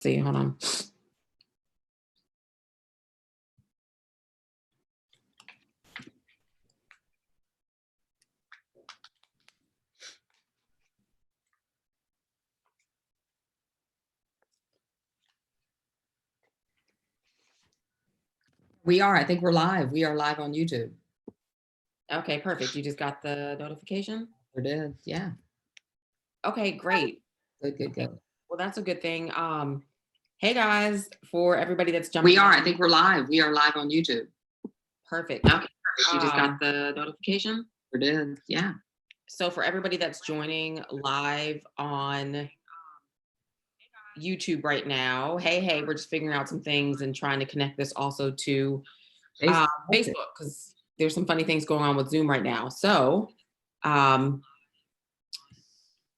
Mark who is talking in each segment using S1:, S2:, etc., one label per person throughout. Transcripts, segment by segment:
S1: see, hold on.
S2: We are. I think we're live. We are live on YouTube.
S1: Okay, perfect. You just got the notification?
S2: We did. Yeah.
S1: Okay, great.
S2: Good.
S1: Well, that's a good thing. Hey guys, for everybody that's jumping.
S2: We are. I think we're live. We are live on YouTube.
S1: Perfect. Okay, perfect. You just got the notification?
S2: We did. Yeah.
S1: So for everybody that's joining live on YouTube right now, hey, we're just figuring out some things and trying to connect this also to Facebook, because there's some funny things going on with Zoom right now. So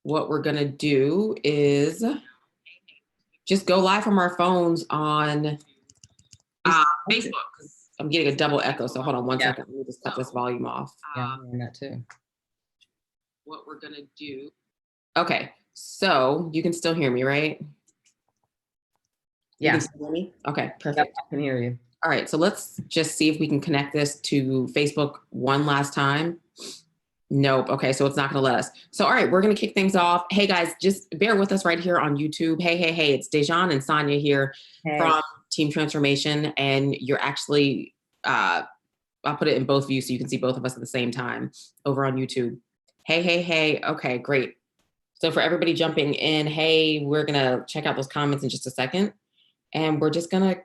S1: what we're gonna do is just go live from our phones on Facebook, because I'm getting a double echo. So hold on one second. Let me just cut this volume off.
S2: Yeah, I'm hearing that too.
S1: What we're gonna do. Okay, so you can still hear me, right?
S2: Yeah.
S1: You can still hear me? Okay, perfect.
S2: Yep, I can hear you.
S1: All right, so let's just see if we can connect this to Facebook one last time. Nope. Okay, so it's not going to let us. So, all right, we're going to kick things off. Hey, guys, just bear with us right here on YouTube. Hey, it's Dejan and Sonia here from Team Transformation. And you're actually, I'll put it in both views so you can see both of us at the same time over on YouTube. Hey. Okay, great. So for everybody jumping in, hey, we're going to check out those comments in just a second. And we're just going to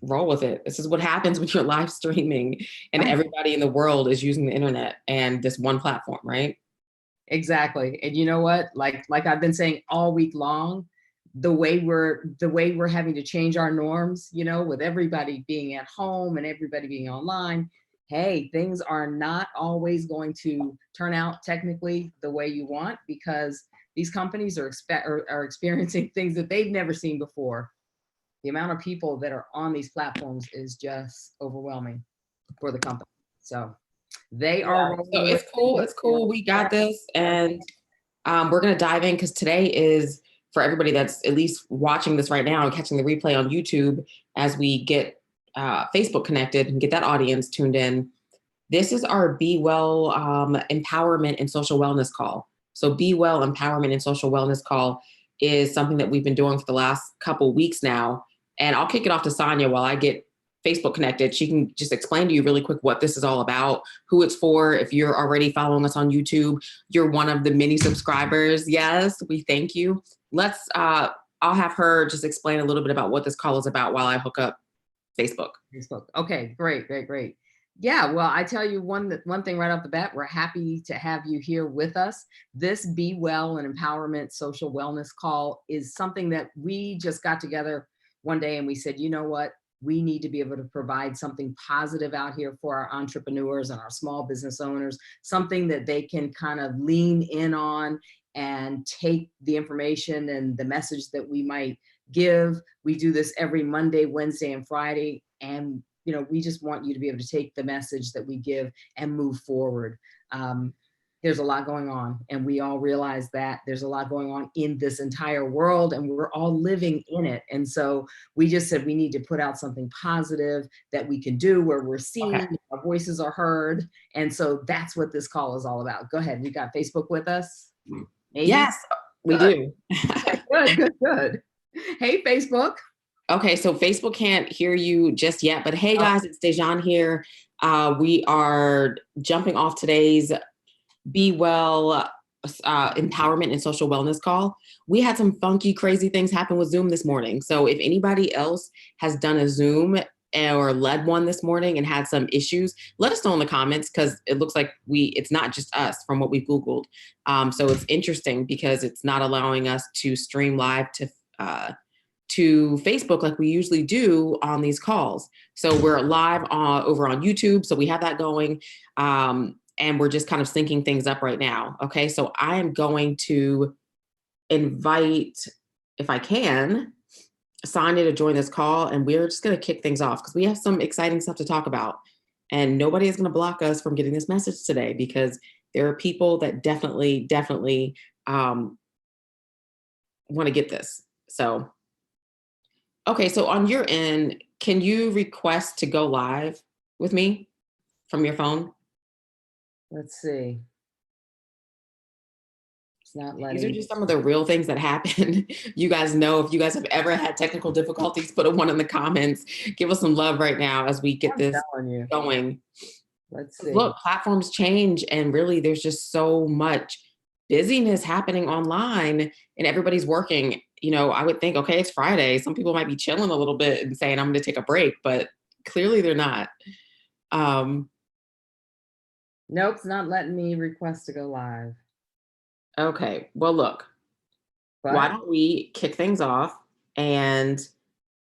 S1: roll with it. This is what happens when you're live streaming and everybody in the world is using the internet and this one platform, right?
S2: Exactly. And you know what? Like I've been saying all week long, the way we're having to change our norms, you know, with everybody being at home and everybody being online, hey, things are not always going to turn out technically the way you want, because these companies are experiencing things that they've never seen before. The amount of people that are on these platforms is just overwhelming for the company. So they are.
S1: So it's cool. It's cool. We got this. And we're going to dive in, because today is, for everybody that's at least watching this right now and catching the replay on YouTube, as we get Facebook connected and get that audience tuned in, this is our Be Well Empowerment and Social Wellness Call. So Be Well Empowerment and Social Wellness Call is something that we've been doing for the last couple weeks now. And I'll kick it off to Sonia while I get Facebook connected. She can just explain to you really quick what this is all about, who it's for. If you're already following us on YouTube, you're one of the many subscribers. Yes, we thank you. Let's, I'll have her just explain a little bit about what this call is about while I hook up Facebook.
S2: Okay, great. Yeah, well, I tell you one thing right off the bat, we're happy to have you here with us. This Be Well and Empowerment Social Wellness Call is something that we just got together one day and we said, you know what, we need to be able to provide something positive out here for our entrepreneurs and our small business owners, something that they can kind of lean in on and take the information and the message that we might give. We do this every Monday, Wednesday, and Friday. And you know, we just want you to be able to take the message that we give and move forward. There's a lot going on, and we all realize that there's a lot going on in this entire world, and we're all living in it. And so we just said we need to put out something positive that we can do where we're seen, our voices are heard. And so that's what this call is all about. Go ahead. We got Facebook with us?
S1: Maybe? Yes, we do.
S2: Good. Hey, Facebook.
S1: Okay, so Facebook can't hear you just yet, but hey guys, it's Dejan here. We are jumping off today's Be Well Empowerment and Social Wellness Call. We had some funky, crazy things happen with Zoom this morning. So if anybody else has done a Zoom or led one this morning and had some issues, let us know in the comments, because it looks like it's not just us from what we Googled. So it's interesting because it's not allowing us to stream live to Facebook like we usually do on these calls. So we're live over on YouTube. So we have that going. And we're just kind of syncing things up right now. Okay, so I am going to invite, if I can, Sonia to join this call, and we're just gonna kick things off because we have some exciting stuff to talk about. And nobody is gonna block us from getting this message today, because there are people that definitely wanna get this. So Okay, so on your end, can you request to go live with me from your phone?
S2: Let's see. It's not
S1: These are
S2: letting.
S1: just some of the real things that happen. You guys know, if you guys have ever had technical difficulties, put a one in the comments. Give us some love right now as we get
S2: I'm
S1: this
S2: telling you.
S1: going.
S2: Let's see.
S1: Look, platforms change, and really there's just so much busyness happening online, and everybody's working. I would think, okay, it's Friday. Some people might be chilling a little bit and saying, I'm going to take a break, but clearly they're not. Um,
S2: Nope, it's not letting me request to go live.
S1: okay, well, look, why
S2: But
S1: don't we kick things off, and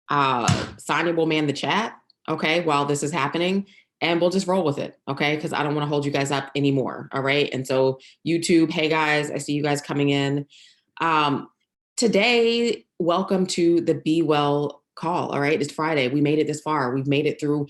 S1: Sonia will man the chat, okay, while this is happening, and we'll just roll with it, okay? Because I don't want to hold you guys up anymore, all right? And so, YouTube, hey guys, I see you guys coming in. Today, welcome to the Be Well call, all right? It's Friday. We made it this far. We've made it through,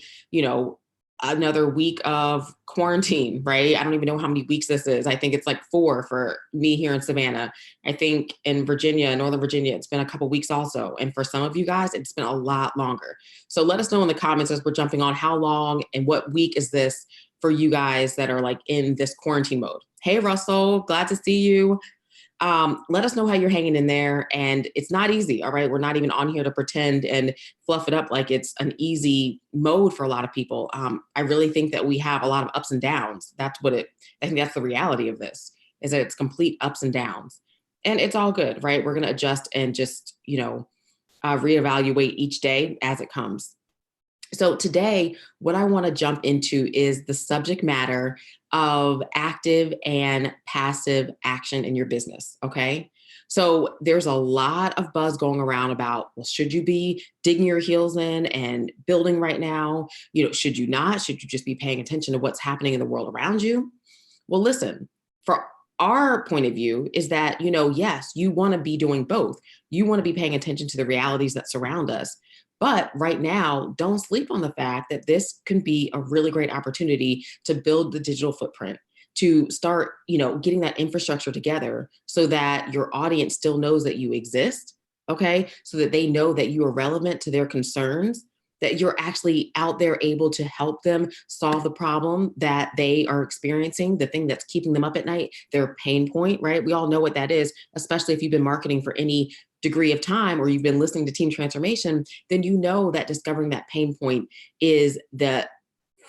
S1: another week of quarantine, right? I don't even know how many weeks this is. I think it's like 4 for me here in Savannah. I think in Virginia, Northern Virginia, it's been a couple weeks also. And for some of you guys, it's been a lot longer. So let us know in the comments as we're jumping on how long and what week is this for you guys that are like in this quarantine mode. Hey, Russell, glad to see you. Let us know how you're hanging in there. And it's not easy. All right. We're not even on here to pretend and fluff it up like it's an easy mode for a lot of people. I really think that we have a lot of ups and downs. I think that's the reality of this, is that it's complete ups and downs. And it's all good, right? We're going to adjust and just, reevaluate each day as it comes. So today, what I want to jump into is the subject matter of active and passive action in your business. Okay. So there's a lot of buzz going around about, well, should you be digging your heels in and building right now? Should you not? Should you just be paying attention to what's happening in the world around you? Well, listen, for our point of view is that, yes, you want to be doing both. You want to be paying attention to the realities that surround us. But right now, don't sleep on the fact that this can be a really great opportunity to build the digital footprint, to start, getting that infrastructure together so that your audience still knows that you exist. Okay. So that they know that you are relevant to their concerns, that you're actually out there able to help them solve the problem that they are experiencing, the thing that's keeping them up at night, their pain point, right? We all know what that is, especially if you've been marketing for any degree of time or you've been listening to Team Transformation, then you know that discovering that pain point is the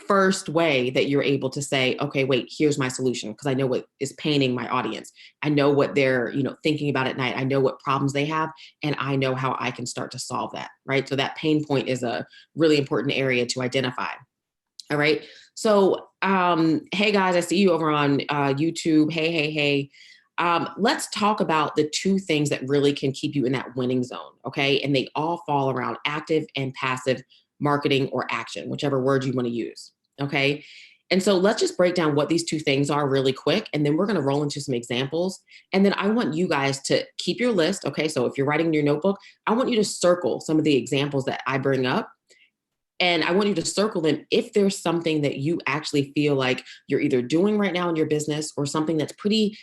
S1: first way that you're able to say, okay, wait, here's my solution, because I know what is paining my audience. I know what they're, thinking about at night. I know what problems they have, and I know how I can start to solve that, right? So that pain point is a really important area to identify. All right. So, hey guys, I see you over on YouTube. Hey. Let's talk about the two things that really can keep you in that winning zone. Okay. And they all fall around active and passive marketing or action, whichever word you want to use. Okay. And so let's just break down what these two things are really quick. And then we're going to roll into some examples. And then I want you guys to keep your list. Okay. So if you're writing in your notebook, I want you to circle some of the examples that I bring up. And I want you to circle them if there's something that you actually feel like you're either doing right now in your business or something that's pretty,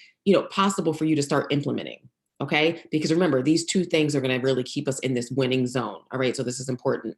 S1: possible for you to start implementing. Okay. Because remember, these two things are going to really keep us in this winning zone. All right. So this is important.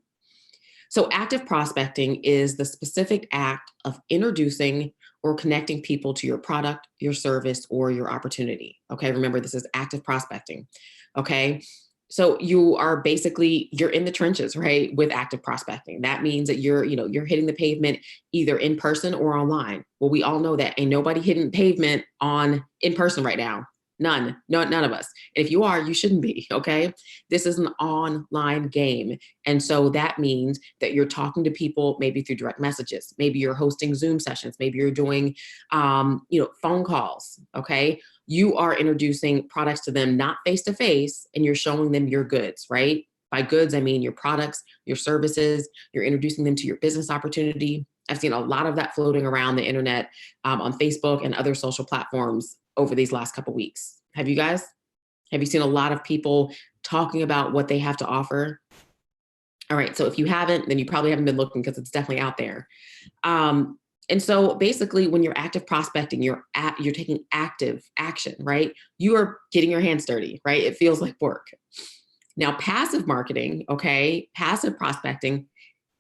S1: So active prospecting is the specific act of introducing or connecting people to your product, your service, or your opportunity. Okay. Remember, this is active prospecting. Okay. So you're in the trenches, right? With active prospecting. That means that you're hitting the pavement either in person or online. Well, we all know that ain't nobody hitting pavement in person right now. None. No, none of us. And if you are, you shouldn't be. Okay. This is an online game. And so that means that you're talking to people maybe through direct messages. Maybe you're hosting Zoom sessions. Maybe you're doing, phone calls. Okay. You are introducing products to them, not face to face, and you're showing them your goods, right? By goods, I mean your products, your services. You're introducing them to your business opportunity. I've seen a lot of that floating around the internet, on Facebook and other social platforms over these last couple of weeks. Have you guys? Have you seen a lot of people talking about what they have to offer? All right. So if you haven't, then you probably haven't been looking, because it's definitely out there. And so basically, when you're active prospecting, you're taking active action, right? You are getting your hands dirty, right? It feels like work. Now, passive marketing, okay, passive prospecting,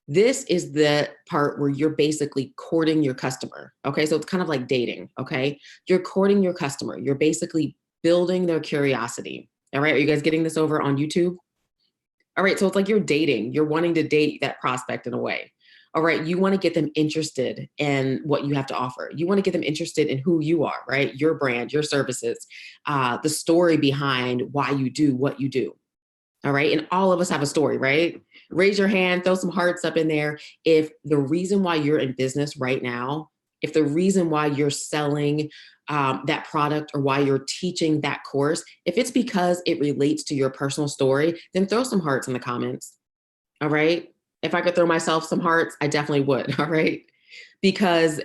S1: this is the part where you're basically courting your customer. Okay. So it's kind of like dating. Okay. You're courting your customer. You're basically building their curiosity. All right. Are you guys getting this over on YouTube? All right. So it's like you're dating. You're wanting to date that prospect in a way. All right. You want to get them interested in what you have to offer. You want to get them interested in who you are, right? Your brand, your services, the story behind why you do what you do. All right. And all of us have a story, right? Raise your hand, throw some hearts up in there. If the reason why you're in business right now, if the reason why you're selling that product or why you're teaching that course, if it's because it relates to your personal story, then throw some hearts in the comments. All right. If I could throw myself some hearts, I definitely would. All right. Because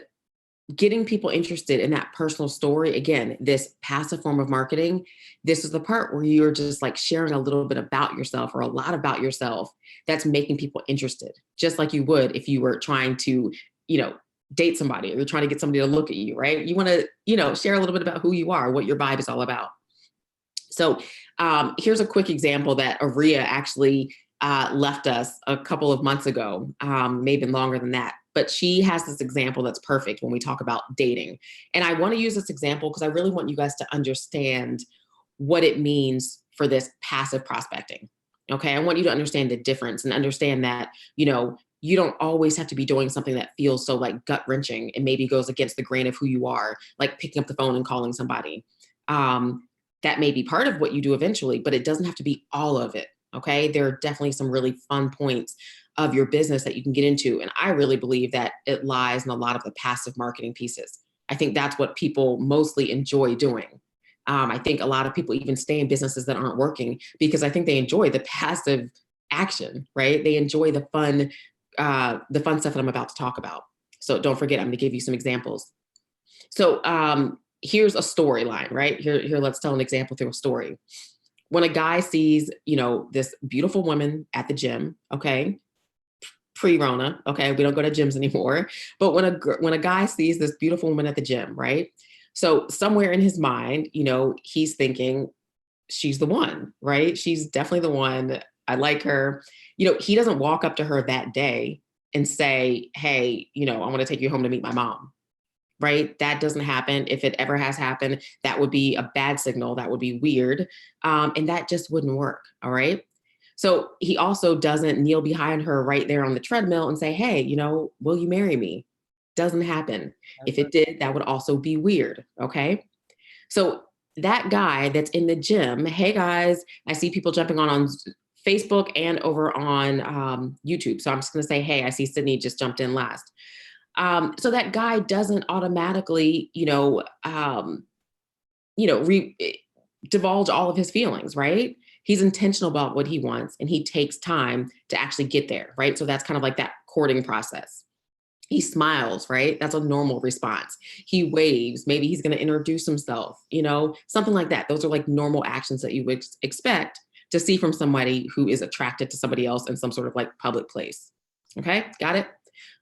S1: getting people interested in that personal story, again, this passive form of marketing, this is the part where you're just like sharing a little bit about yourself or a lot about yourself that's making people interested, just like you would if you were trying to, you know, date somebody or you're trying to get somebody to look at you, right? You want to, share a little bit about who you are, what your vibe is all about. So here's a quick example that Aria actually left us a couple of months ago, maybe longer than that. But she has this example that's perfect when we talk about dating. And I want to use this example because I really want you guys to understand what it means for this passive prospecting. Okay. I want you to understand the difference and understand that, you don't always have to be doing something that feels so like gut wrenching and maybe goes against the grain of who you are, like picking up the phone and calling somebody. That may be part of what you do eventually, but it doesn't have to be all of it. Okay. There are definitely some really fun points of your business that you can get into. And I really believe that it lies in a lot of the passive marketing pieces. I think that's what people mostly enjoy doing. I think a lot of people even stay in businesses that aren't working because I think they enjoy the passive action, right? They enjoy the fun stuff that I'm about to talk about. So don't forget, I'm going to give you some examples. So here's a storyline, right? Here, let's tell an example through a story. When a guy sees, this beautiful woman at the gym, okay, pre-Rona, okay, we don't go to gyms anymore, but when a guy sees this beautiful woman at the gym, right? So somewhere in his mind, he's thinking, she's the one, right? She's definitely the one. I like her. He doesn't walk up to her that day and say, hey, I want to take you home to meet my mom, right? That doesn't happen. If it ever has happened, that would be a bad signal. That would be weird. And that just wouldn't work. All right. So he also doesn't kneel behind her right there on the treadmill and say, hey, will you marry me? Doesn't happen. If it did, that would also be weird. Okay. So that guy that's in the gym, hey guys, I see people jumping on Facebook and over on YouTube. So I'm just going to say, hey, I see Sydney just jumped in last. So that guy doesn't automatically, divulge all of his feelings, right? He's intentional about what he wants and he takes time to actually get there, right? So that's kind of like that courting process. He smiles, right? That's a normal response. He waves. Maybe he's going to introduce himself, something like that. Those are like normal actions that you would expect to see from somebody who is attracted to somebody else in some sort of like public place. Okay, got it?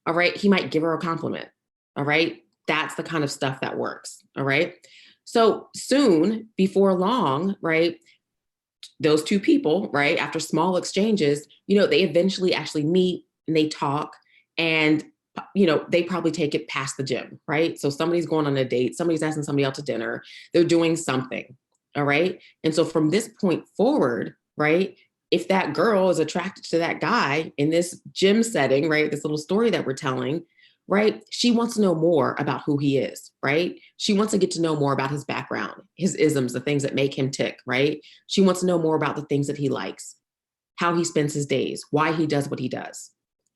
S1: All right. He might give her a compliment. All right. That's the kind of stuff that works. All right. So soon, before long, right, those two people, right, after small exchanges, they eventually actually meet and they talk and, they probably take it past the gym, right? So somebody's going on a date, somebody's asking somebody out to dinner, they're doing something. All right. And so from this point forward, right, if that girl is attracted to that guy in this gym setting, right, this little story that we're telling, right, she wants to know more about who he is, right? She wants to get to know more about his background, his isms, the things that make him tick, right? She wants to know more about the things that he likes, how he spends his days, why he does what he does.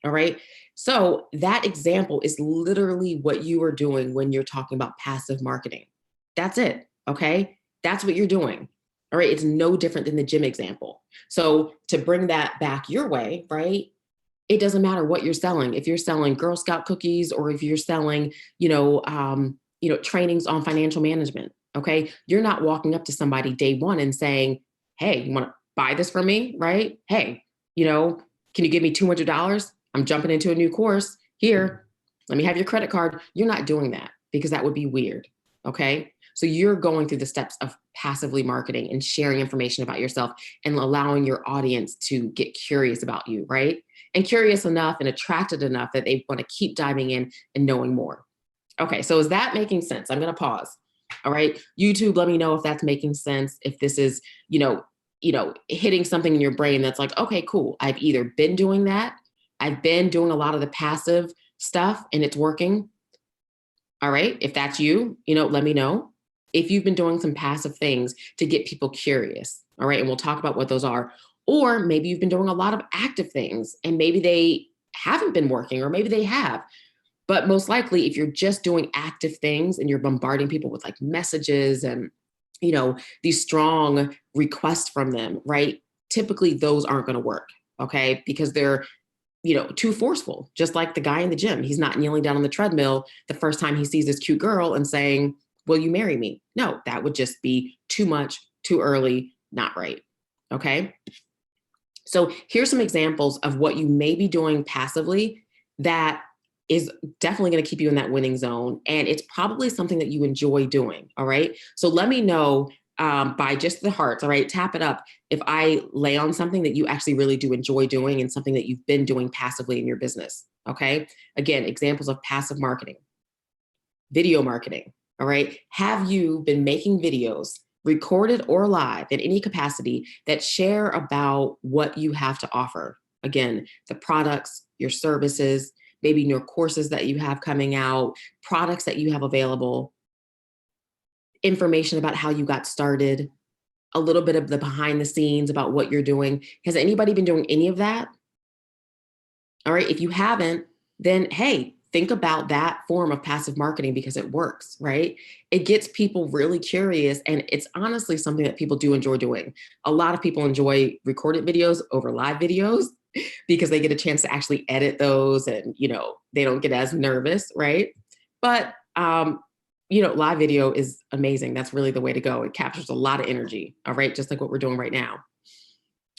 S1: All right. So that example is literally what you are doing when you're talking about passive marketing. That's it. Okay. That's what you're doing. All right. It's no different than the gym example. So to bring that back your way, right? It doesn't matter what you're selling. If you're selling Girl Scout cookies or if you're selling, trainings on financial management. Okay. You're not walking up to somebody day one and saying, hey, you want to buy this from me? Right? Hey, can you give me $200? I'm jumping into a new course here. Let me have your credit card. You're not doing that because that would be weird. Okay. So you're going through the steps of passively marketing and sharing information about yourself and allowing your audience to get curious about you, right? And curious enough and attracted enough that they want to keep diving in and knowing more. Okay, so is that making sense? I'm going to pause. All right, YouTube, let me know if that's making sense. If this is, hitting something in your brain that's like, okay, cool. I've either been doing that, I've been doing a lot of the passive stuff and it's working. All right, if that's you, let me know. If you've been doing some passive things to get people curious, all right, and we'll talk about what those are. Or maybe you've been doing a lot of active things and maybe they haven't been working, or maybe they have. But most likely, if you're just doing active things and you're bombarding people with like messages and, these strong requests from them, right? Typically, those aren't going to work, okay? Because they're, too forceful. Just like the guy in the gym, he's not kneeling down on the treadmill the first time he sees this cute girl and saying, "Will you marry me?" No, that would just be too much, too early, not right, okay? So here's some examples of what you may be doing passively that is definitely going to keep you in that winning zone. And it's probably something that you enjoy doing. All right. So let me know by just the hearts. All right. Tap it up. If I lay on something that you actually really do enjoy doing and something that you've been doing passively in your business. Okay. Again, examples of passive marketing, video marketing. All right. Have you been making videos, recorded or live in any capacity, that share about what you have to offer? Again, the products, your services, maybe new courses that you have coming out, products that you have available, information about how you got started, a little bit of the behind the scenes about what you're doing. Has anybody been doing any of that? All right. If you haven't, then hey, think about that form of passive marketing because it works, right? It gets people really curious. And it's honestly something that people do enjoy doing. A lot of people enjoy recorded videos over live videos because they get a chance to actually edit those and, they don't get as nervous, right? But, live video is amazing. That's really the way to go. It captures a lot of energy, all right? Just like what we're doing right now.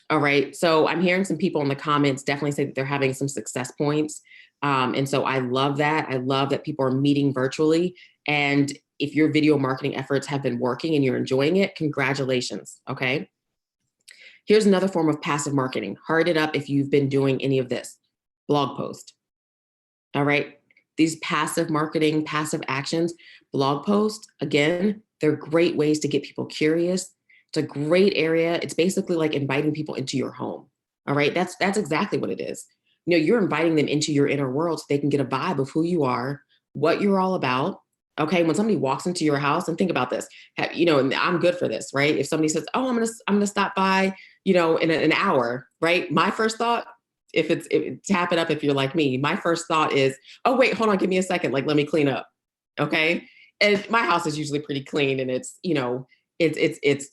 S1: All right. So I'm hearing some people in the comments definitely say that they're having some success points. And so I love that. I love that people are meeting virtually. And if your video marketing efforts have been working and you're enjoying it, congratulations. Okay. Here's another form of passive marketing. Heart it up if you've been doing any of this. Blog post. All right. These passive marketing, passive actions, blog posts, again, they're great ways to get people curious. It's a great area. It's basically like inviting people into your home. All right. That's exactly what it is. You're inviting them into your inner world so they can get a vibe of who you are, what you're all about. Okay. When somebody walks into your house, and think about this, and I'm good for this, right? If somebody says, "Oh, I'm gonna stop by, in an hour," right? My first thought, tap it up if you're like me, my first thought is, "Oh, wait, hold on, give me a second. Like, let me clean up." Okay. And my house is usually pretty clean and it's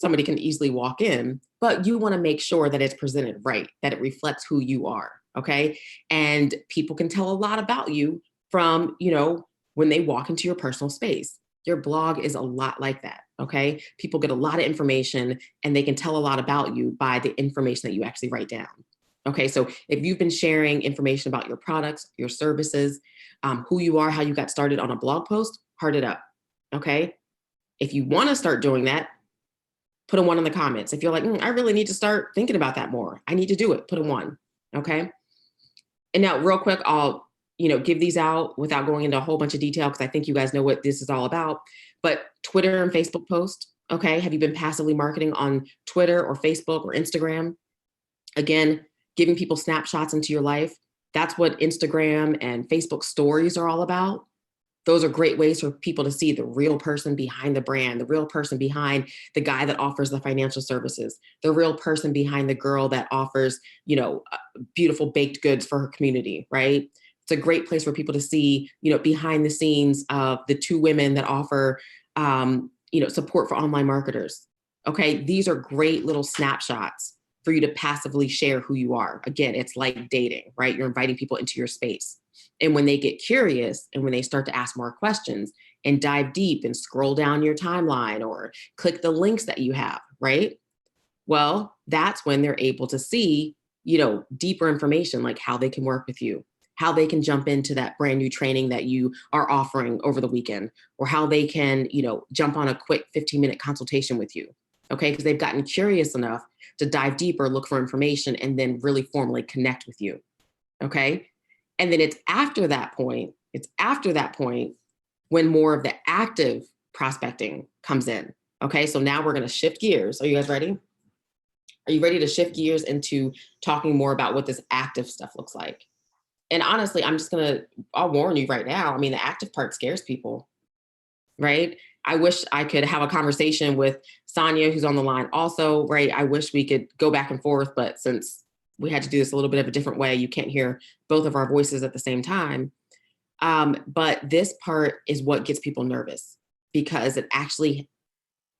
S1: somebody can easily walk in, but you want to make sure that it's presented right, that it reflects who you are. Okay. And people can tell a lot about you from, when they walk into your personal space. Your blog is a lot like that. Okay. People get a lot of information and they can tell a lot about you by the information that you actually write down. Okay. So if you've been sharing information about your products, your services, who you are, how you got started on a blog post, heart it up. Okay. If you want to start doing that, put a 1 in the comments. If you're like, I really need to start thinking about that more, I need to do it, put a 1. Okay. And now real quick, I'll, give these out without going into a whole bunch of detail because I think you guys know what this is all about. But Twitter and Facebook post. Okay. Have you been passively marketing on Twitter or Facebook or Instagram? Again, giving people snapshots into your life. That's what Instagram and Facebook stories are all about. Those are great ways for people to see the real person behind the brand, the real person behind the guy that offers the financial services, the real person behind the girl that offers, beautiful baked goods for her community, right? It's a great place for people to see, behind the scenes of the 2 women that offer, support for online marketers. Okay. These are great little snapshots for you to passively share who you are. Again, it's like dating, right? You're inviting people into your space. And when they get curious and when they start to ask more questions and dive deep and scroll down your timeline or click the links that you have, right? Well, that's when they're able to see, deeper information like how they can work with you, how they can jump into that brand new training that you are offering over the weekend, or how they can, jump on a quick 15-minute consultation with you. Okay. Because they've gotten curious enough to dive deeper, look for information, and then really formally connect with you. Okay. And then it's after that point when more of the active prospecting comes in. Okay. So now we're going to shift gears. Are you guys ready? Are you ready to shift gears into talking more about what this active stuff looks like? And honestly, I'll warn you right now. I mean, the active part scares people, right? I wish I could have a conversation with Sonia, who's on the line also, right? I wish we could go back and forth, but since we had to do this a little bit of a different way, you can't hear both of our voices at the same time. But this part is what gets people nervous, because it actually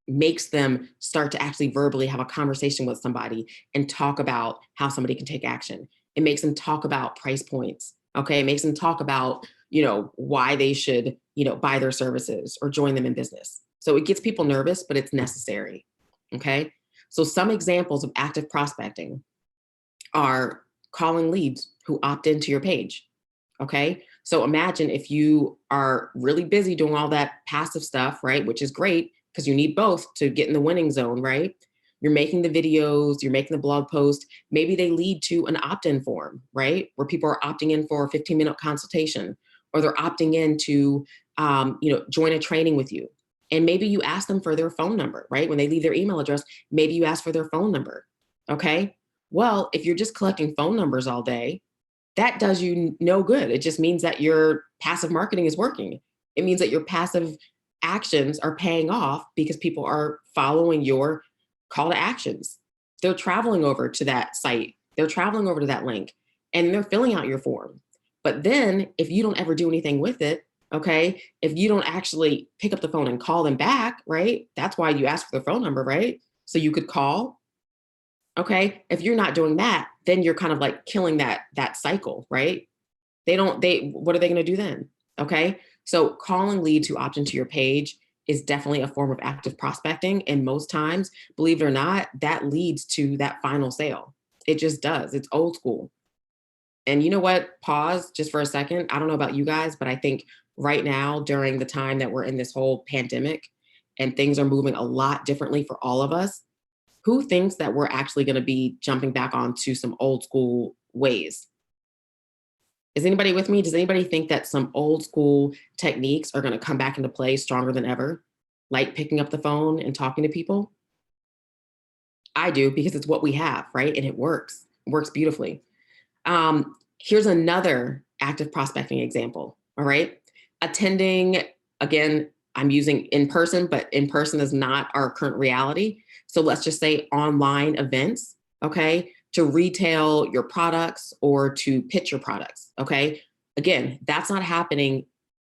S1: makes them start to actually verbally have a conversation with somebody and talk about how somebody can take action. It makes them talk about price points. Okay. It makes them talk about, why they should, buy their services or join them in business. So it gets people nervous, but it's necessary. Okay. So some examples of active prospecting are calling leads who opt into your page. Okay. So imagine if you are really busy doing all that passive stuff, right? Which is great, because you need both to get in the winning zone, right? You're making the videos, you're making the blog post. Maybe they lead to an opt-in form, right? Where people are opting in for a 15-minute consultation, or they're opting in to, join a training with you. And maybe you ask them for their phone number, right? When they leave their email address, maybe you ask for their phone number. Okay. Well, if you're just collecting phone numbers all day, that does you no good. It just means that your passive marketing is working. It means that your passive actions are paying off because people are following your call to actions. They're traveling over to that site. They're traveling over to that link, and they're filling out your form. But then if you don't ever do anything with it, okay, if you don't actually pick up the phone and call them back, right? That's why you ask for their phone number, right? So you could call. Okay. If you're not doing that, then you're kind of like killing that cycle, right? What are they going to do then? Okay. So calling leads who opt into your page is definitely a form of active prospecting. And most times, believe it or not, that leads to that final sale. It just does. It's old school. And you know what? Pause just for a second. I don't know about you guys, but I think right now, during the time that we're in this whole pandemic and things are moving a lot differently for all of us, who thinks that we're actually going to be jumping back onto some old school ways? Is anybody with me? Does anybody think that some old school techniques are going to come back into play stronger than ever? Like picking up the phone and talking to people? I do, because it's what we have, right? And it works. It works beautifully. Here's another active prospecting example. All right. Attending, again, I'm using in person, but in person is not our current reality. So let's just say online events, okay, to retail your products or to pitch your products, okay? Again, that's not happening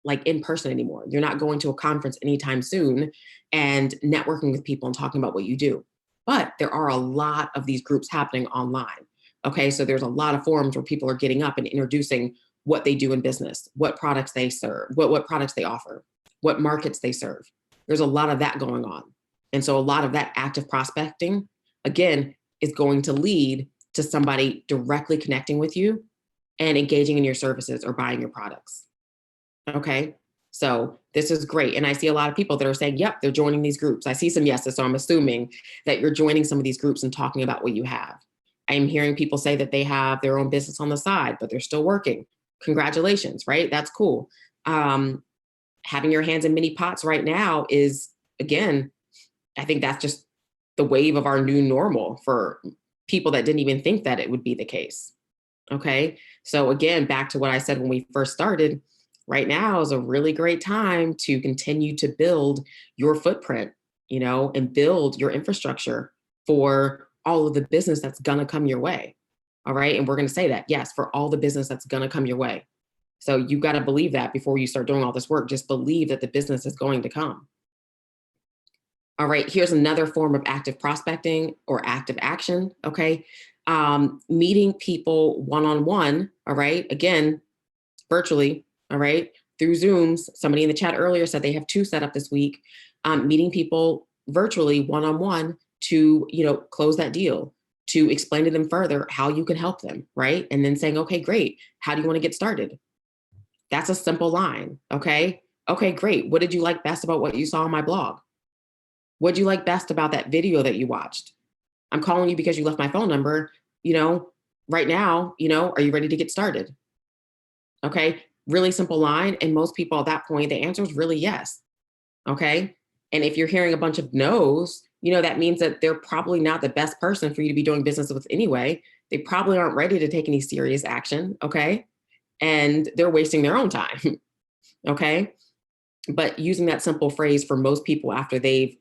S1: like in person anymore. You're not going to a conference anytime soon and networking with people and talking about what you do. But there are a lot of these groups happening online, okay? So there's a lot of forums where people are getting up and introducing what they do in business, what products they serve, what products they offer, what markets they serve. There's a lot of that going on. And so a lot of that active prospecting, again, is going to lead to somebody directly connecting with you and engaging in your services or buying your products. Okay. So this is great. And I see a lot of people that are saying, yep, they're joining these groups. I see some yeses. So I'm assuming that you're joining some of these groups and talking about what you have. I'm hearing people say that they have their own business on the side, but they're still working. Congratulations, right? That's cool. Having your hands in many pots right now is, again, I think that's just the wave of our new normal for people that didn't even think that it would be the case. Okay. So again, back to what I said when we first started, right now is a really great time to continue to build your footprint, and build your infrastructure for all of the business that's going to come your way. All right. And we're going to say that, yes, for all the business that's going to come your way. So you got to believe that before you start doing all this work. Just believe that the business is going to come. All right, here's another form of active prospecting or active action, okay? Meeting people one-on-one, all right? Again, virtually, all right? Through Zooms. Somebody in the chat earlier said they have 2 set up this week. Meeting people virtually one-on-one to, close that deal, to explain to them further how you can help them, right? And then saying, okay, great. How do you want to get started? That's a simple line. Okay. Okay, great. What did you like best about what you saw on my blog? What do you like best about that video that you watched? I'm calling you because you left my phone number, you know, right now, are you ready to get started? Okay. Really simple line. And most people at that point, the answer is really yes. Okay. And if you're hearing a bunch of no's, that means that they're probably not the best person for you to be doing business with anyway. They probably aren't ready to take any serious action. Okay. And they're wasting their own time. Okay. But using that simple phrase for most people after they've,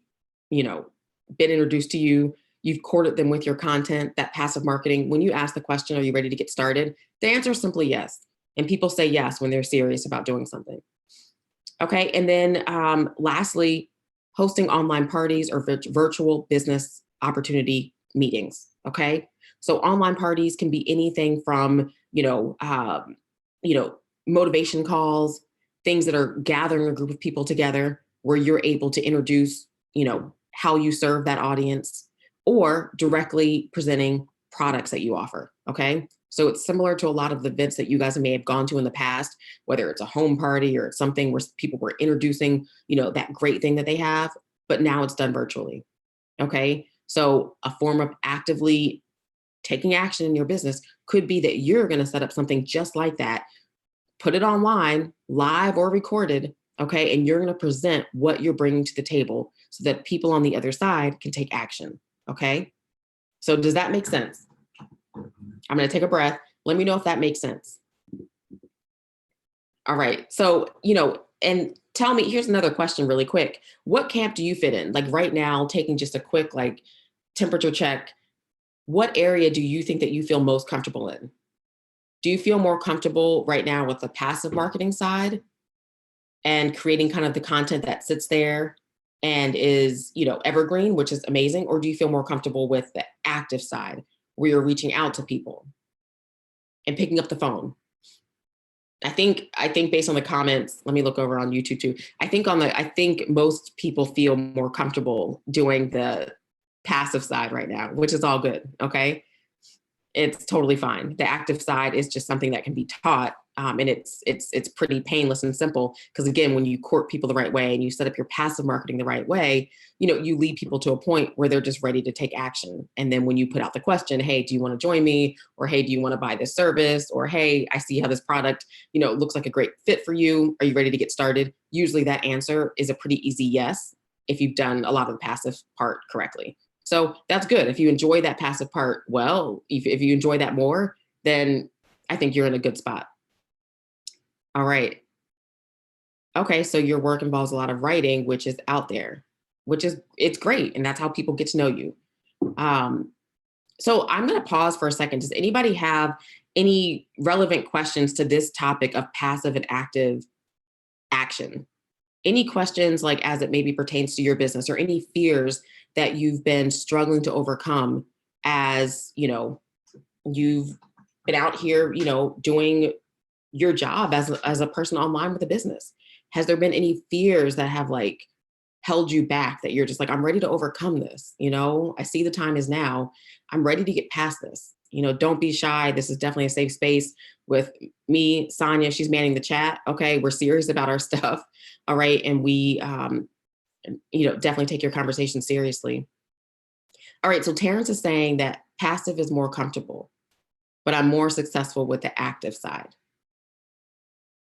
S1: been introduced to you, you've courted them with your content, that passive marketing. When you ask the question, are you ready to get started? The answer is simply yes. And people say yes when they're serious about doing something. Okay. And then lastly, hosting online parties or virtual business opportunity meetings. Okay. So online parties can be anything from, motivation calls, things that are gathering a group of people together where you're able to introduce, how you serve that audience, or directly presenting products that you offer. Okay. So it's similar to a lot of the events that you guys may have gone to in the past, whether it's a home party or it's something where people were introducing, that great thing that they have, but now it's done virtually. Okay. So a form of actively taking action in your business could be that you're going to set up something just like that, put it online, live or recorded. Okay. And you're going to present what you're bringing to the table so that people on the other side can take action. Okay. So does that make sense? I'm going to take a breath. Let me know if that makes sense. All right. So, and tell me, here's another question really quick. What camp do you fit in? Like right now, taking just a quick temperature check, what area do you think that you feel most comfortable in? Do you feel more comfortable right now with the passive marketing side and creating kind of the content that sits there and is, evergreen, which is amazing? Or do you feel more comfortable with the active side where you're reaching out to people and picking up the phone? I think based on the comments, let me look over on YouTube too. I think most people feel more comfortable doing the passive side right now, which is all good. Okay. It's totally fine. The active side is just something that can be taught. And it's pretty painless and simple. Because again, when you court people the right way and you set up your passive marketing the right way, you lead people to a point where they're just ready to take action. And then when you put out the question, hey, do you want to join me? Or hey, do you want to buy this service? Or hey, I see how this product, looks like a great fit for you. Are you ready to get started? Usually that answer is a pretty easy yes if you've done a lot of the passive part correctly. So that's good. If you enjoy that passive part, well, if you enjoy that more, then I think you're in a good spot. All right. Okay. So your work involves a lot of writing, which is out there, it's great. And that's how people get to know you. So I'm going to pause for a second. Does anybody have any relevant questions to this topic of passive and active action? Any questions as it maybe pertains to your business, or any fears that you've been struggling to overcome as, you've been out here, doing your job as a person online with a business? Has there been any fears that have held you back that you're just I'm ready to overcome this? I see the time is now. I'm ready to get past this. Don't be shy. This is definitely a safe space with me, Sonia. She's manning the chat. Okay. We're serious about our stuff. All right. And we, definitely take your conversation seriously. All right. So Terrence is saying that passive is more comfortable, but I'm more successful with the active side.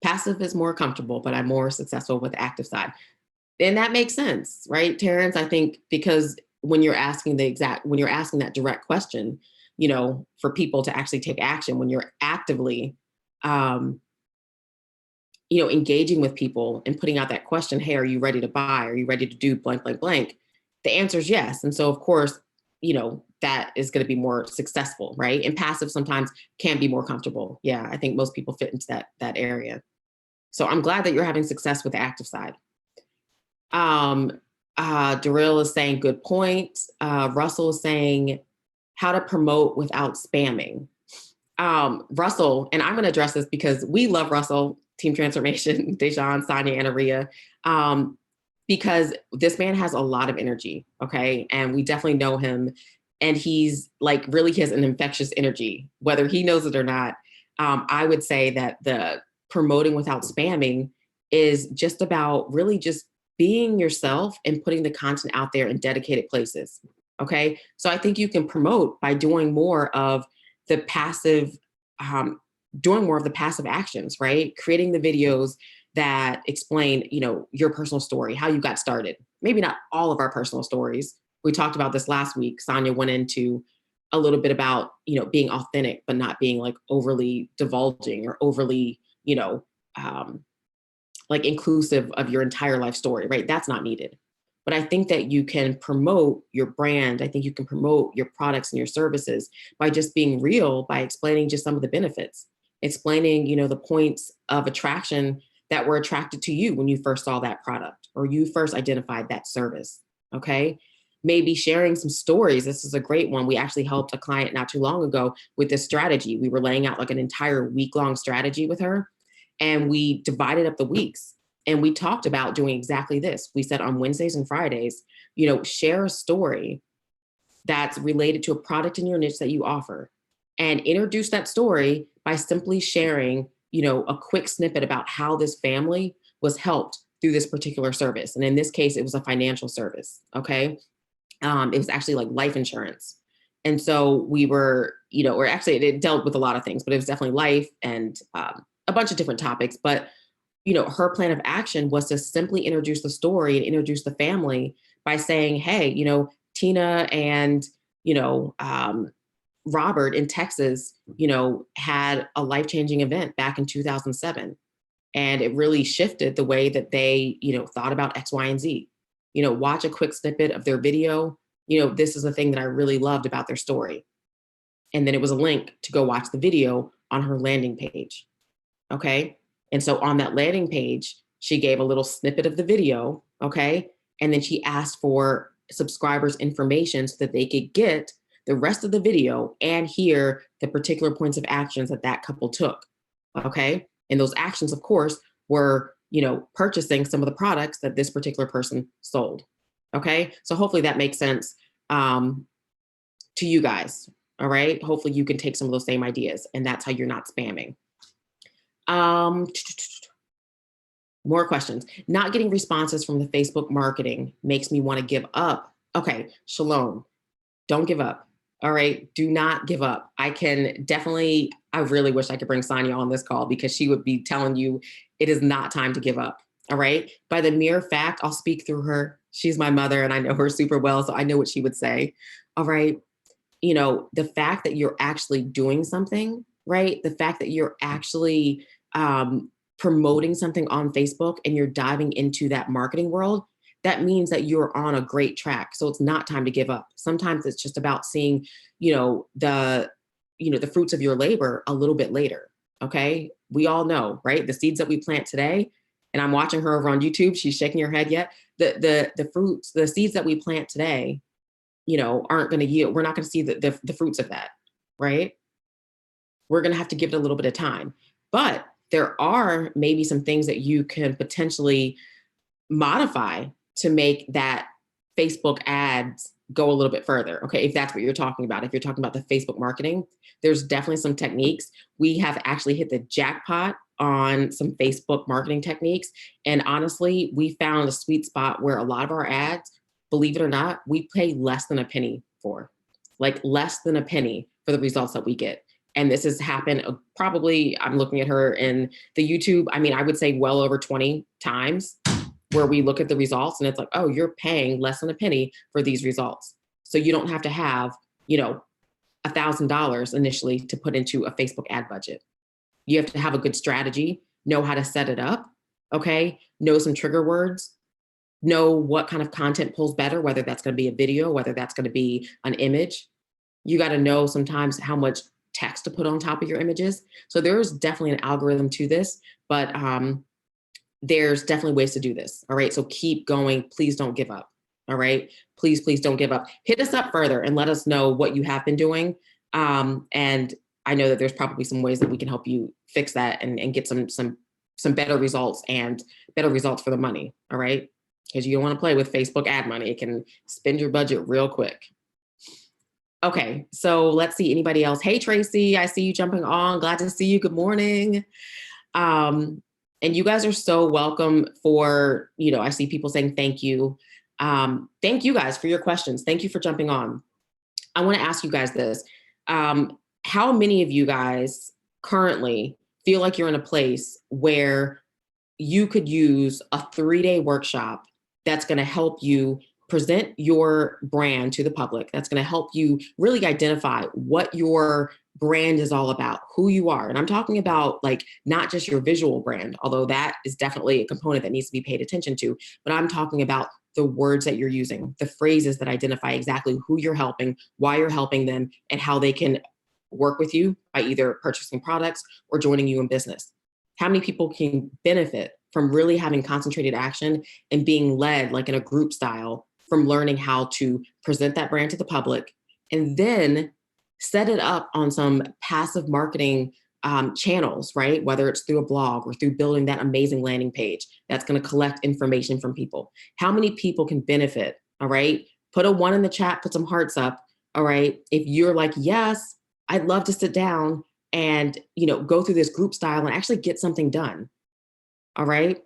S1: Passive is more comfortable, but I'm more successful with the active side. And that makes sense, right, Terrence? I think because when you're asking that direct question, for people to actually take action, when you're actively, engaging with people and putting out that question, hey, are you ready to buy? Are you ready to do blank, blank, blank? The answer is yes. And so, of course, that is going to be more successful, right? And passive sometimes can be more comfortable. Yeah, I think most people fit into that area. So I'm glad that you're having success with the active side. Daryl is saying good point. Russell is saying how to promote without spamming. Russell, and I'm going to address this because we love Russell, Team Transformation, Dejan, Sonia, and Aria, because this man has a lot of energy. Okay. And we definitely know him and he's like really has an infectious energy, whether he knows it or not. I would say that the promoting without spamming is just about really just being yourself and putting the content out there in dedicated places. Okay. So I think you can promote by doing more of the passive, um, doing more of the passive actions, right? Creating the videos that explain, your personal story, how you got started. Maybe not all of our personal stories. We talked about this last week. Sonia went into a little bit about, being authentic, but not being like overly divulging or overly, um, like inclusive of your entire life story, right? That's not needed. But I think that you can promote your brand. I think you can promote your products and your services by just being real, by explaining just some of the benefits, explaining, the points of attraction that were attracted to you when you first saw that product or you first identified that service. Okay. Maybe sharing some stories. This is a great one. We actually helped a client not too long ago with this strategy. We were laying out like an entire week-long strategy with her, and we divided up the weeks, and we talked about doing exactly this. We said on Wednesdays and Fridays, share a story that's related to a product in your niche that you offer, and introduce that story by simply sharing, a quick snippet about how this family was helped through this particular service. And in this case, it was a financial service. Okay. It was actually like life insurance. And so we were, or actually it dealt with a lot of things, but it was definitely life and a bunch of different topics. But, her plan of action was to simply introduce the story and introduce the family by saying, hey, Tina and, Robert in Texas, had a life-changing event back in 2007. And it really shifted the way that they, thought about X, Y, and Z. Watch a quick snippet of their video. This is the thing that I really loved about their story. And then it was a link to go watch the video on her landing page. Okay. And so on that landing page, she gave a little snippet of the video. Okay. And then she asked for subscribers' information so that they could get the rest of the video and hear the particular points of actions that that couple took. Okay. And those actions, of course, were, purchasing some of the products that this particular person sold. Okay. So hopefully that makes sense to you guys. All right. Hopefully you can take some of those same ideas, and that's how you're not spamming. More questions. Not getting responses from the Facebook marketing makes me want to give up. Okay. Shalom. Don't give up. All right. Do not give up. I really wish I could bring Sonia on this call, because she would be telling you it is not time to give up. All right. By the mere fact, I'll speak through her. She's my mother and I know her super well, so I know what she would say. All right. The fact that you're actually doing something, right? The fact that you're actually promoting something on Facebook and you're diving into that marketing world, that means that you're on a great track. So it's not time to give up. Sometimes it's just about seeing, the fruits of your labor a little bit later. Okay. We all know, right? The seeds that we plant today, and I'm watching her over on YouTube. She's shaking her head yet. The fruits, the seeds that we plant today, aren't going to yield. We're not going to see the fruits of that. Right. We're going to have to give it a little bit of time, but there are maybe some things that you can potentially modify to make that Facebook ads go a little bit further. Okay. If that's what you're talking about, if you're talking about the Facebook marketing, there's definitely some techniques. We have actually hit the jackpot on some Facebook marketing techniques. And honestly, we found a sweet spot where a lot of our ads, believe it or not, we pay less than a penny for, like less than a penny for the results that we get. And this has happened probably, I'm looking at her in the YouTube, I would say well over 20 times, where we look at the results and it's like, oh, you're paying less than a penny for these results. So you don't have to have, $1,000 initially to put into a Facebook ad budget. You have to have a good strategy, know how to set it up. Okay. Know some trigger words, know what kind of content pulls better, whether that's going to be a video, whether that's going to be an image. You got to know sometimes how much text to put on top of your images. So there's definitely an algorithm to this, but there's definitely ways to do this. All right. So keep going. Please don't give up. All right. Please, please don't give up. Hit us up further and let us know what you have been doing. And I know that there's probably some ways that we can help you fix that and get some better results and better results for the money. All right. Because you don't want to play with Facebook ad money. It can spend your budget real quick. Okay, so let's see anybody else. Hey, Tracy, I see you jumping on. Glad to see you. Good morning. Um, and you guys are so welcome for, I see people saying thank you. Thank you guys for your questions. Thank you for jumping on. I want to ask you guys this. How many of you guys currently feel like you're in a place where you could use a 3-day workshop that's going to help you present your brand to the public, that's going to help you really identify what your brand is all about, who you are? And I'm talking about like not just your visual brand, although that is definitely a component that needs to be paid attention to, but I'm talking about the words that you're using, the phrases that identify exactly who you're helping, why you're helping them, and how they can work with you by either purchasing products or joining you in business. How many people can benefit from really having concentrated action and being led like in a group style from learning how to present that brand to the public and then set it up on some passive marketing channels, right? Whether it's through a blog or through building that amazing landing page that's going to collect information from people. How many people can benefit? All right. Put a 1 in the chat, put some hearts up. All right. If you're like, yes, I'd love to sit down and, go through this group style and actually get something done. All right.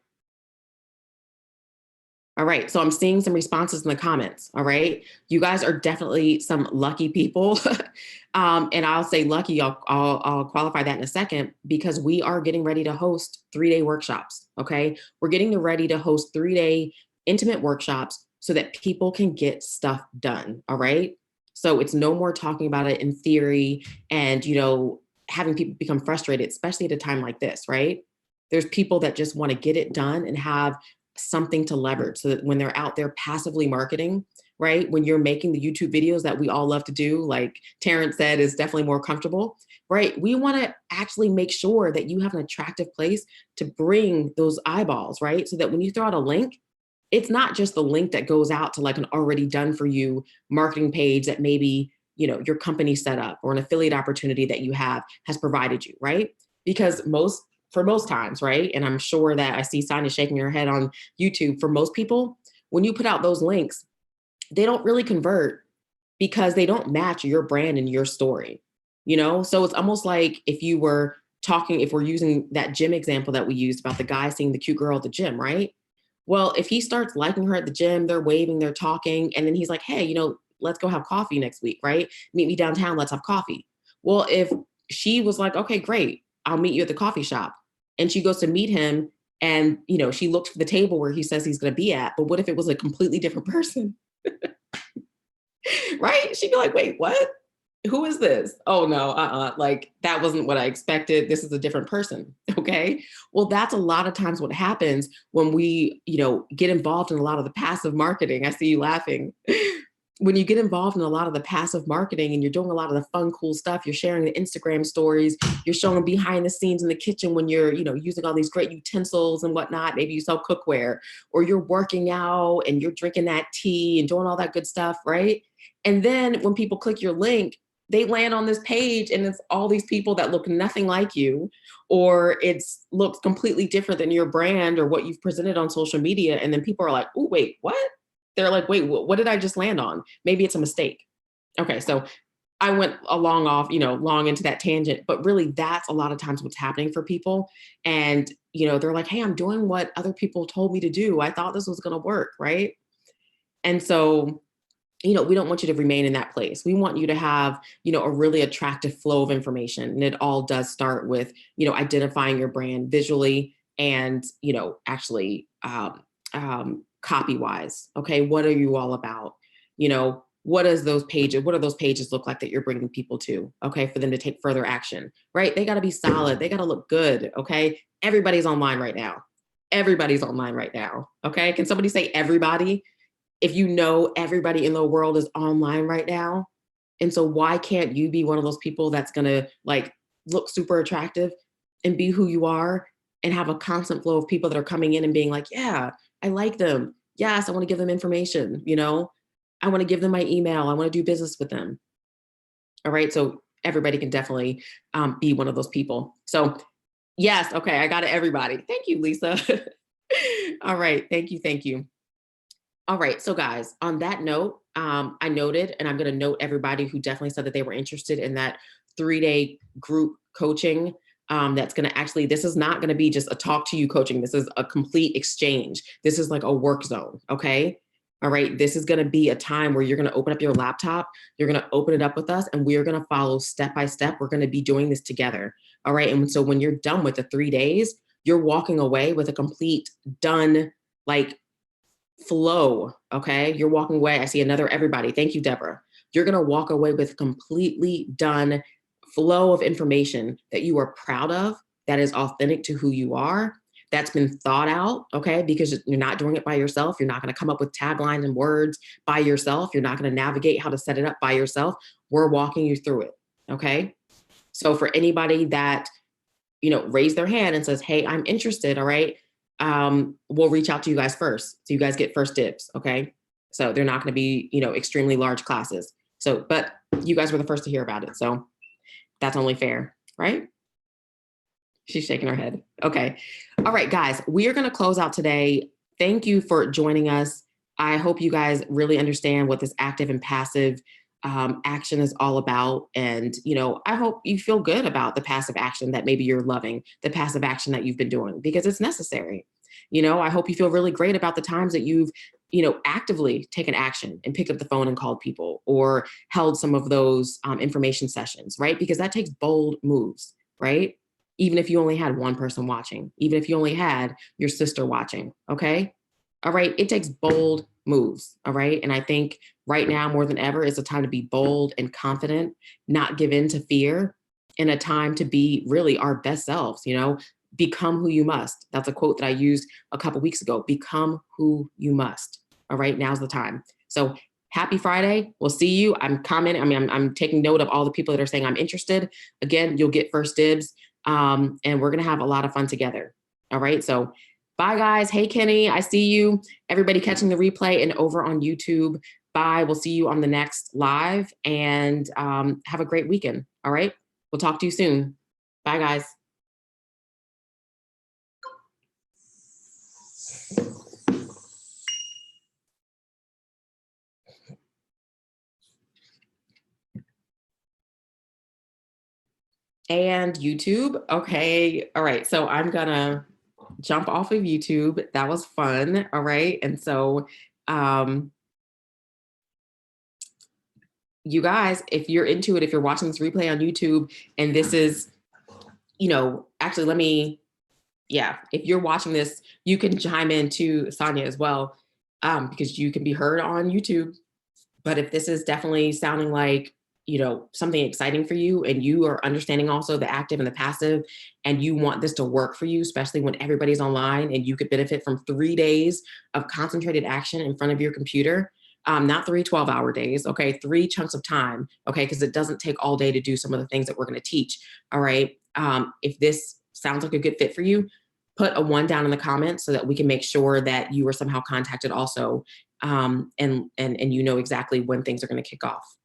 S1: All right. So I'm seeing some responses in the comments. All right. You guys are definitely some lucky people. And I'll say lucky, I'll qualify that in a second because we are getting ready to host 3-day workshops. Okay. We're getting ready to host 3-day intimate workshops so that people can get stuff done. All right. So it's no more talking about it in theory and, having people become frustrated, especially at a time like this, right? There's people that just want to get it done and have something to leverage so that when they're out there passively marketing, right? When you're making the YouTube videos that we all love to do, like Terrence said, is definitely more comfortable, right? We want to actually make sure that you have an attractive place to bring those eyeballs, right? So that when you throw out a link, it's not just the link that goes out to like an already done for you marketing page that maybe, your company set up or an affiliate opportunity that you have has provided you, right? Because for most times, right? And I'm sure that I see Sonia shaking her head on YouTube. For most people, when you put out those links, they don't really convert because they don't match your brand and your story, So it's almost like if we're using that gym example that we used about the guy seeing the cute girl at the gym, right? Well, if he starts liking her at the gym, they're waving, they're talking, and then he's like, hey, let's go have coffee next week, right? Meet me downtown, let's have coffee. Well, if she was like, okay, great, I'll meet you at the coffee shop. And she goes to meet him and, she looks for the table where he says he's going to be at. But what if it was a completely different person? Right? She'd be like, wait, what? Who is this? Oh no, like that wasn't what I expected. This is a different person. Okay. Well, that's a lot of times what happens when we, get involved in a lot of the passive marketing. I see you laughing. When you get involved in a lot of the passive marketing and you're doing a lot of the fun, cool stuff, you're sharing the Instagram stories, you're showing behind the scenes in the kitchen when you're, using all these great utensils and whatnot. Maybe you sell cookware or you're working out and you're drinking that tea and doing all that good stuff, right? And then when people click your link, they land on this page and it's all these people that look nothing like you, or it's looks completely different than your brand or what you've presented on social media. And then people are like, oh, wait, what? They're like, wait, what did I just land on? Maybe it's a mistake. Okay, so I went long into that tangent, but really that's a lot of times what's happening for people. And, they're like, hey, I'm doing what other people told me to do. I thought this was going to work, right? And so we don't want you to remain in that place. We want you to have, a really attractive flow of information. And it all does start with, identifying your brand visually and, actually copy wise. Okay. What are you all about? What are those pages look like that you're bringing people to? Okay. For them to take further action, right? They got to be solid. They got to look good. Okay. Everybody's online right now. Everybody's online right now. Okay. Can somebody say everybody? If everybody in the world is online right now. And so why can't you be one of those people that's going to like look super attractive and be who you are and have a constant flow of people that are coming in and being like, yeah, I like them. Yes, I want to give them information. I want to give them my email. I want to do business with them. All right. So everybody can definitely be one of those people. So yes. Okay. I got it. Everybody. Thank you, Lisa. All right. Thank you. Thank you. All right. So, guys, on that note, I noted, and I'm going to note everybody who definitely said that they were interested in that 3-day group coaching. That's going to actually, this is not going to be just a talk to you coaching. This is a complete exchange. This is like a work zone. Okay. All right. This is going to be a time where you're going to open up your laptop. You're going to open it up with us, and we're going to follow step by step. We're going to be doing this together. All right. And so when you're done with the 3 days, you're walking away with a complete done, like, flow. Okay. You're walking away. I see another everybody. Thank you, Deborah. You're going to walk away with completely done flow of information that you are proud of, that is authentic to who you are, that's been thought out. Okay. Because you're not doing it by yourself. You're not going to come up with taglines and words by yourself. You're not going to navigate how to set it up by yourself. We're walking you through it. Okay. So for anybody that, raise their hand and says, hey, I'm interested. All right. We'll reach out to you guys first. So you guys get first dibs. Okay. So they're not going to be, extremely large classes. So, but you guys were the first to hear about it. So that's only fair, right? She's shaking her head. Okay. All right, guys, we are going to close out today. Thank you for joining us. I hope you guys really understand what this active and passive action is all about. And, I hope you feel good about the passive action that maybe you're loving, the passive action that you've been doing, because it's necessary. I hope you feel really great about the times that you've, actively taken action and picked up the phone and called people, or held some of those information sessions, right? Because that takes bold moves, right? Even if you only had one person watching, even if you only had your sister watching, okay? All right, it takes bold moves, all right? And I think right now more than ever is a time to be bold and confident, not give in to fear, and a time to be really our best selves, become who you must. That's a quote that I used a couple weeks ago. Become who you must. All right, now's the time. So happy Friday. We'll see you. I'm commenting. I'm taking note of all the people that are saying I'm interested. Again, you'll get first dibs. And we're going to have a lot of fun together. All right. So bye, guys. Hey, Kenny, I see you. Everybody catching the replay and over on YouTube. Bye. We'll see you on the next live, and have a great weekend. All right. We'll talk to you soon. Bye, guys. And YouTube. Okay. All right. So I'm going to jump off of YouTube. That was fun. All right. And so, you guys, if you're into it, if you're watching this replay on YouTube, and this is, actually, if you're watching this, you can chime in to Sonia as well, because you can be heard on YouTube. But if this is definitely sounding like, something exciting for you, and you are understanding also the active and the passive, and you want this to work for you, especially when everybody's online, and you could benefit from 3 days of concentrated action in front of your computer, not 3 12-hour days, okay, 3 chunks of time, okay, because it doesn't take all day to do some of the things that we're going to teach. All right. If this sounds like a good fit for you, put a 1 down in the comments so that we can make sure that you are somehow contacted also, and you know exactly when things are going to kick off.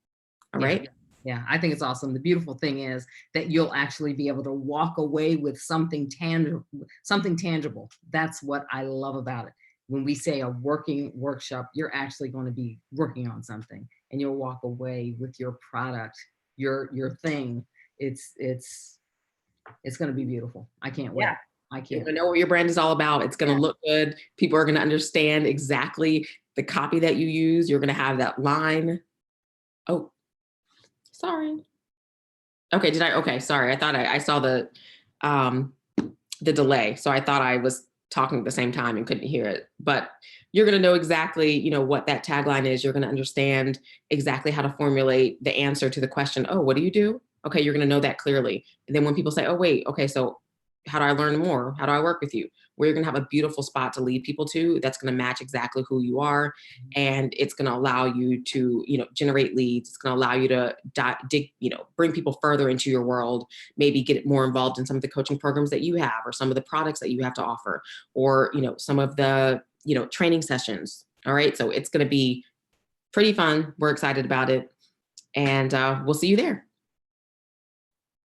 S1: All right.
S2: Yeah, I think it's awesome. The beautiful thing is that you'll actually be able to walk away with something tangible, That's what I love about it. When we say a working workshop, you're actually going to be working on something, and you'll walk away with your product, your thing. It's going to be beautiful. I can't wait. I can't.
S1: You're going to know what your brand is all about. It's going to look good. People are going to understand exactly the copy that you use. You're going to have that line. Oh, sorry. Okay. Okay. Sorry. I thought I saw the delay. So I thought I was talking at the same time and couldn't hear it, but you're going to know exactly, what that tagline is. You're going to understand exactly how to formulate the answer to the question. Oh, what do you do? Okay. You're going to know that clearly. And then when people say, oh, wait, okay, so how do I learn more? How do I work with you? Where you're going to have a beautiful spot to lead people to that's going to match exactly who you are. And it's going to allow you to, generate leads. It's going to allow you to dig, bring people further into your world, maybe get more involved in some of the coaching programs that you have, or some of the products that you have to offer, or, some of the, training sessions. All right. So it's going to be pretty fun. We're excited about it. And we'll see you there.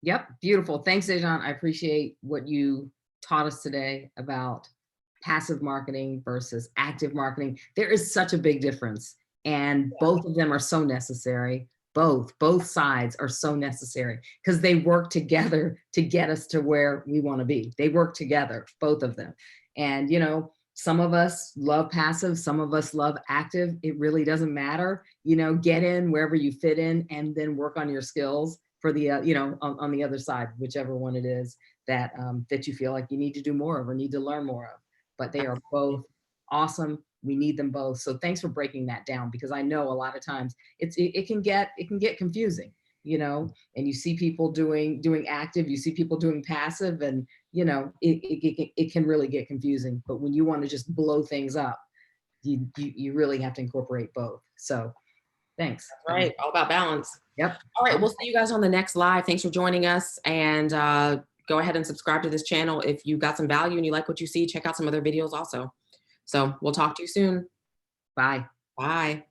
S2: Yep. Beautiful. Thanks, Dejan. I appreciate what you taught us today about passive marketing versus active marketing. There is such a big difference, and both of them are so necessary. Both sides are so necessary because they work together to get us to where we want to be. They work together, both of them. And, you know, some of us love passive, some of us love active. It really doesn't matter. You know, get in wherever you fit in and then work on your skills for the, you know, on the other side, whichever one it is that that you feel like you need to do more of or need to learn more of. But they are both awesome. We need them both. So thanks for breaking that down, because I know a lot of times it can get confusing, you know, and you see people doing active, you see people doing passive, and you know, it can really get confusing. But when you want to just blow things up, you really have to incorporate both. So thanks.
S1: Right. All about balance.
S2: Yep.
S1: All right. We'll see you guys on the next live. Thanks for joining us. And go ahead and subscribe to this channel. If you got some value and you like what you see, check out some other videos also. So we'll talk to you soon.
S2: Bye.
S1: Bye.